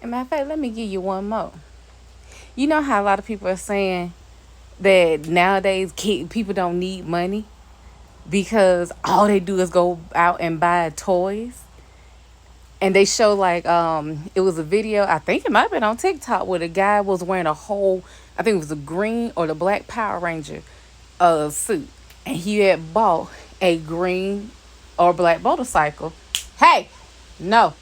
And matter of fact, let me give you one more. You know how a lot of people are saying that nowadays people don't need money because all they do is go out and buy toys. And they show like it was a video, I think it might have been on TikTok, where the guy was wearing a whole, I think it was the green or the black Power Ranger suit. And he had bought a green or black motorcycle. Hey, no.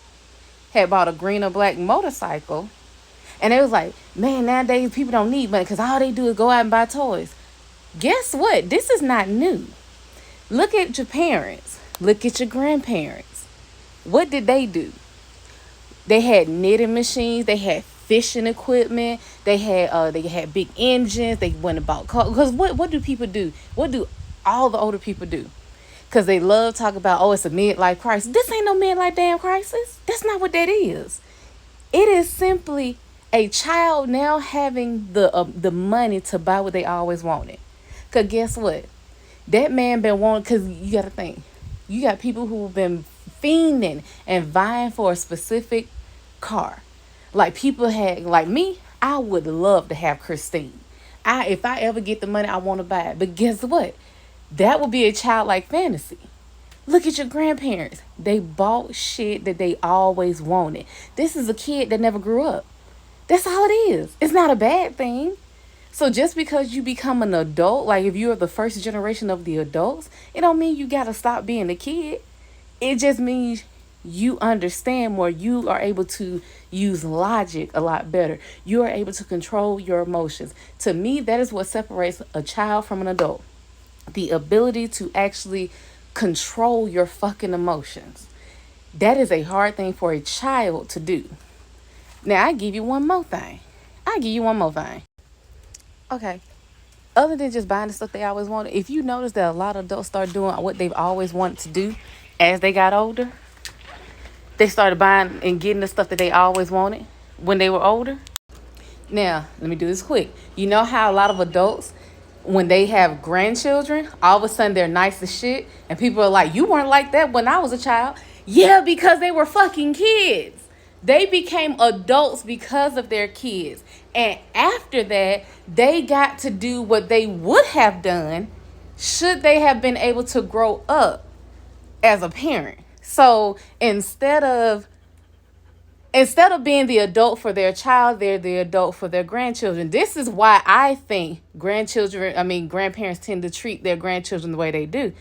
Had bought a green or black motorcycle. And it was like, man, nowadays people don't need money because all they do is go out and buy toys. Guess what? This is not new. Look at your parents. Look at your grandparents. What did they do? They had knitting machines. They had fishing equipment. They had big engines. They went and bought cars. Because what do people do? What do all the older people do? Because they love talk about, oh, it's a midlife crisis. This ain't no midlife damn crisis. That's not what that is. It is simply a child now having the money to buy what they always wanted. Cause guess what? That man been wanting. Cause you gotta think, you got people who've been fiending and vying for a specific car. Like people had, like me, I would love to have Christine. If I ever get the money, I want to buy it. But guess what? That would be a childlike fantasy. Look at your grandparents. They bought shit that they always wanted. This is a kid that never grew up. That's all it is. It's not a bad thing. So just because you become an adult, like if you're the first generation of the adults, it don't mean you gotta stop being a kid. It just means you understand more. You are able to use logic a lot better. You are able to control your emotions. To me, that is what separates a child from an adult. The ability to actually control your fucking emotions. That is a hard thing for a child to do. Now, I give you one more thing. I give you one more thing. Okay. Other than just buying the stuff they always wanted, if you notice that a lot of adults start doing what they've always wanted to do as they got older, they started buying and getting the stuff that they always wanted when they were older. Now, let me do this quick. You know how a lot of adults, when they have grandchildren, all of a sudden they're nice as shit, and people are like, you weren't like that when I was a child. Yeah, because they were fucking kids. They became adults because of their kids. And after that, they got to do what they would have done should they have been able to grow up as a parent. So instead of being the adult for their child, they're the adult for their grandchildren. This is why I think grandparents tend to treat their grandchildren the way they do.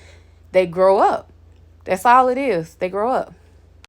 They grow up. That's all it is. They grow up.